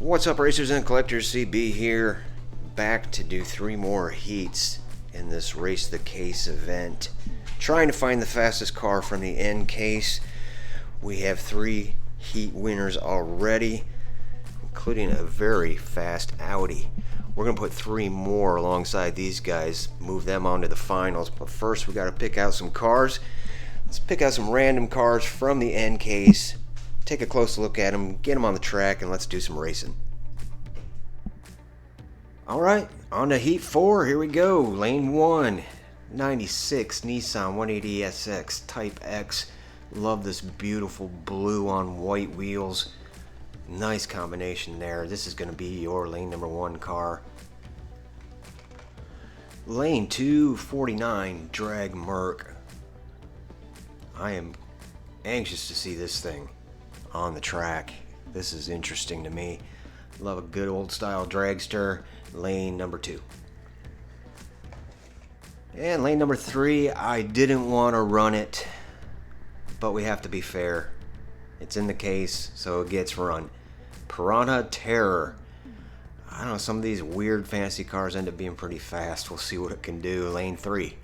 What's up, racers and collectors? CB here, back to do 3 more heats in this Race the Case event. Trying to find the fastest car from the end case. We have 3 heat winners already, including a very fast Audi. We're going to put 3 more alongside these guys, move them on to the finals. But first, we got to pick out some cars. Let's pick out some random cars from the end case. Take a close look at them, get them on the track, and let's do some racing. Alright, on to Heat 4, here we go. Lane 1, 96 Nissan 180SX Type X. Love this beautiful blue on white wheels. Nice combination there. This is going to be your lane number 1 car. Lane 2, 49 Drag Merc. I am anxious to see this thing on the track. This is interesting to me. Love a good old style dragster. Lane number 2. And lane number 3, I didn't want to run it, but we have to be fair. It's in the case, so it gets run. Piranha Terror. I don't know, some of these weird fantasy cars end up being pretty fast. We'll see what it can do. Lane 3.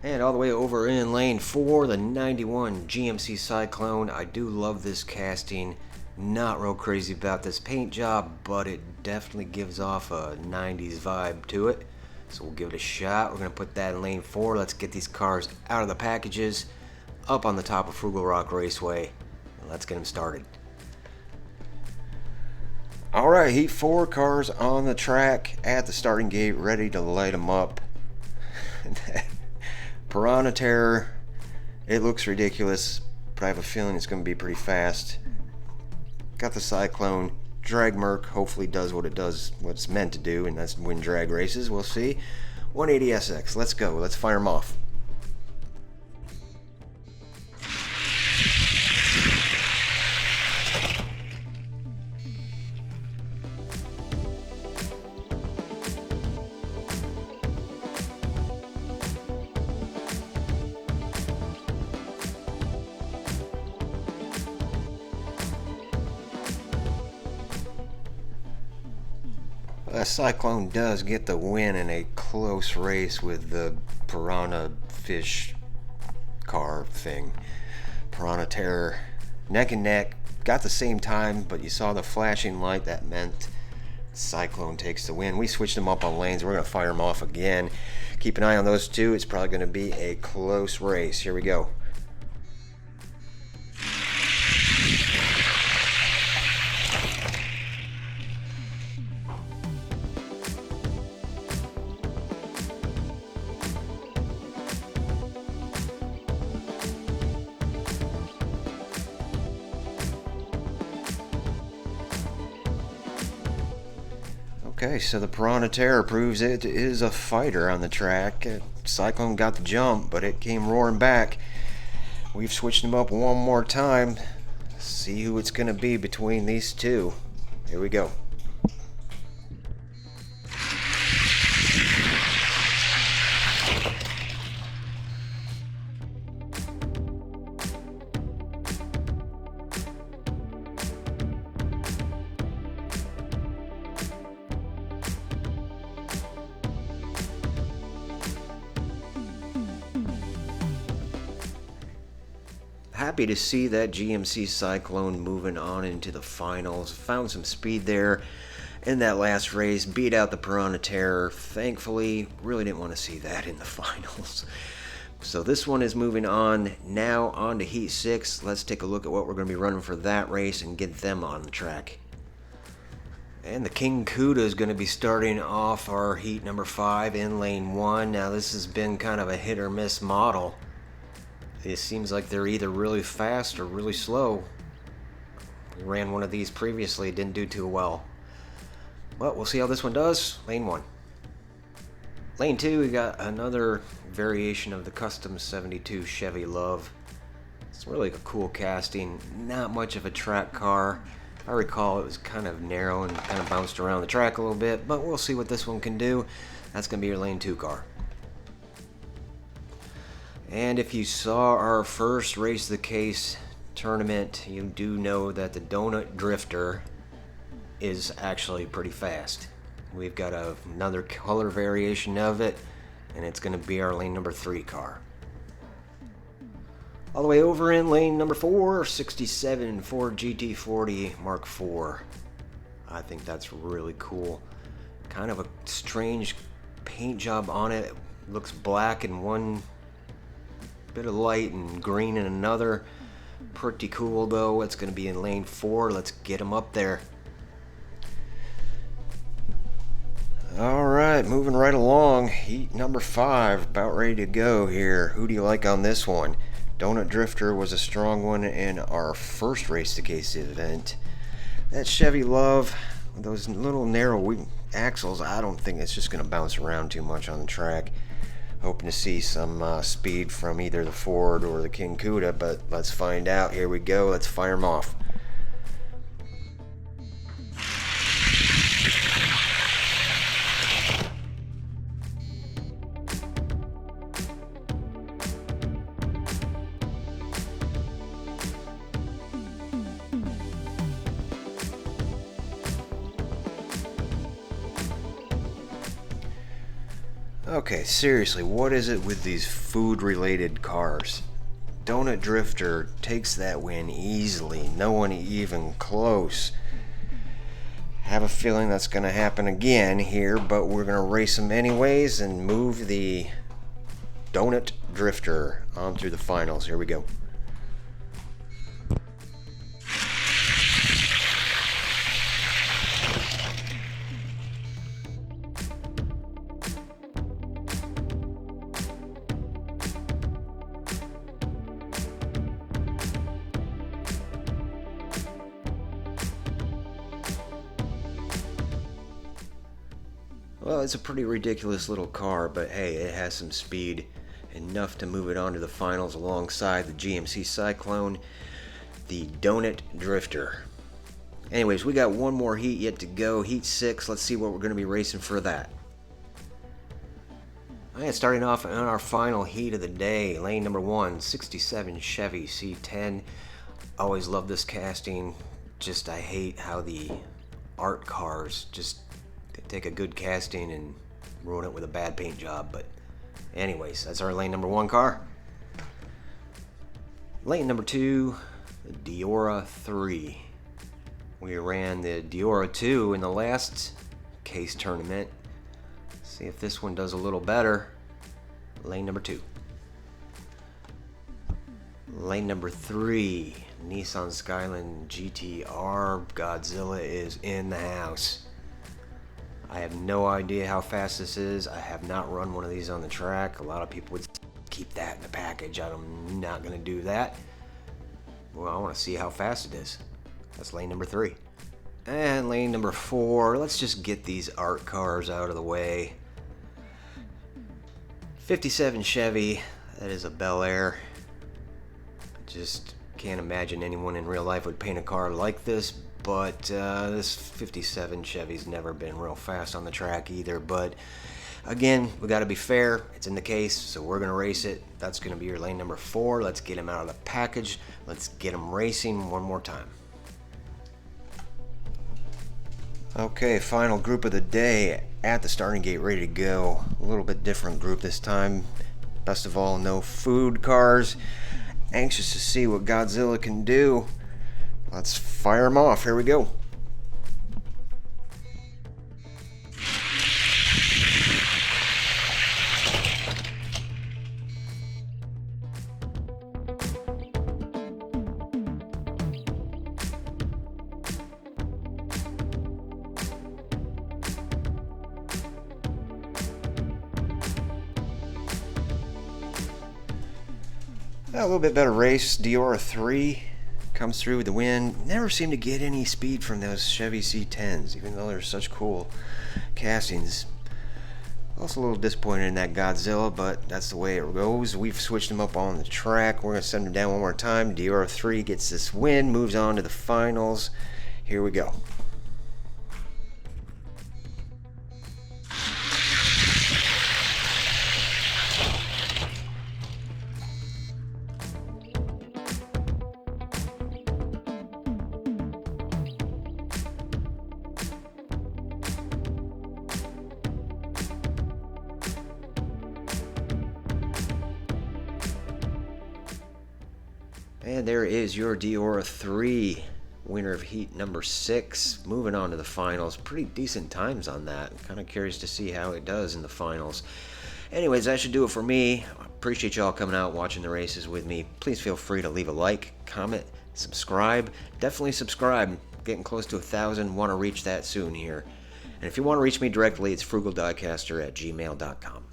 And all the way over in lane 4, the 91 GMC Cyclone. I do love this casting. Not real crazy about this paint job, but it definitely gives off a 90s vibe to it. So we'll give it a shot. We're going to put that in lane 4. Let's get these cars out of the packages, up on the top of Frugal Rock Raceway, and let's get them started. Alright, Heat 4 cars on the track at the starting gate, ready to light them up. Piranha Terror, it looks ridiculous, but I have a feeling it's going to be pretty fast. Got the Cyclone. Drag Merc hopefully does what it's meant to do, and that's win drag races. We'll see. 180SX, let's go. Let's fire them off. Cyclone does get the win in a close race with the Piranha fish car thing. Piranha Terror, neck and neck, got the same time, but you saw the flashing light. That meant Cyclone takes the win. We switched them up on lanes. We're going to fire them off again. Keep an eye on those two. It's probably going to be a close race. Here we go. Okay, so the Piranha Terror proves it is a fighter on the track. Cyclone got the jump, but it came roaring back. We've switched them up one more time. See who it's going to be between these two. Here we go. Happy to see that GMC Cyclone moving on into the finals. Found some speed there in that last race. Beat out the Piranha Terror. Thankfully, really didn't want to see that in the finals. So this one is moving on. Now on to Heat 6. Let's take a look at what we're going to be running for that race and get them on the track. And the King Cuda is going to be starting off our Heat number 5 in lane 1. Now this has been kind of a hit or miss model. It seems like they're either really fast or really slow. We ran one of these previously, didn't do too well. But we'll see how this one does. Lane 1. Lane 2, we got another variation of the custom 72 Chevy Love. It's really a cool casting, not much of a track car. If I recall, it was kind of narrow and kind of bounced around the track a little bit, but we'll see what this one can do. That's going to be your lane 2 car. And if you saw our first Race the Case tournament, you do know that the Donut Drifter is actually pretty fast. We've got another color variation of it, and it's going to be our lane number 3 car. All the way over in lane number 4, 67 Ford GT40 Mark IV. I think that's really cool. Kind of a strange paint job on it. It looks black in one bit of light and green in another. Pretty cool though. It's going to be in lane 4. Let's get him up there. Alright, moving right along. Heat number 5, about ready to go here. Who do you like on this one? Donut Drifter was a strong one in our first Race to KC event. That Chevy Love, those little narrow axles, I don't think it's just going to bounce around too much on the track. Hoping to see some speed from either the Ford or the King Cuda, but let's find out. Here we go. Let's fire them off. Okay, seriously, what is it with these food-related cars? Donut Drifter takes that win easily, no one even close. Have a feeling that's going to happen again here, but we're going to race him anyways and move the Donut Drifter on through the finals. Here we go. Well, it's a pretty ridiculous little car, but hey, it has some speed, enough to move it on to the finals alongside the GMC Cyclone, the Donut Drifter. Anyways, we got one more heat yet to go, heat 6. Let's see what we're going to be racing for that. Alright, starting off on our final heat of the day, lane number 1, 67 Chevy C10. Always love this casting. Just I hate how the art cars just take a good casting and ruin it with a bad paint job. But anyways, that's our lane number 1 car. Lane number 2, the Diora 3. We ran the Diora 2 in the last case tournament. See if this one does a little better. Lane number 2. Lane number 3, Nissan Skyline GTR. Godzilla is in the house. I have no idea how fast this is. I have not run one of these on the track. A lot of people would keep that in the package. I'm not going to do that. Well, I want to see how fast it is. That's lane number 3. And lane number 4. Let's just get these art cars out of the way. 57 Chevy. That is a Bel Air. Just can't imagine anyone in real life would paint a car like this. But this 57 Chevy's never been real fast on the track either. But again, we got to be fair. It's in the case, so we're going to race it. That's going to be your lane number 4. Let's get him out of the package. Let's get him racing one more time. Okay, final group of the day at the starting gate, ready to go. A little bit different group this time. Best of all, no food cars. Anxious to see what Godzilla can do. Let's fire them off. Here we go. A little bit better race. Diora 3 comes through with the win. Never seem to get any speed from those Chevy C10s, even though they're such cool castings. Also a little disappointed in that Godzilla, but that's the way it goes. We've switched him up on the track. We're going to send him down one more time. Diora 3 gets this win, moves on to the finals. Here we go. And there is your Diora 3, winner of heat number 6. Moving on to the finals. Pretty decent times on that. Kind of curious to see how it does in the finals. Anyways, that should do it for me. Appreciate y'all coming out watching the races with me. Please feel free to leave a like, comment, subscribe. Definitely subscribe. Getting close to 1,000. Want to reach that soon here. And if you want to reach me directly, it's frugaldicaster@gmail.com.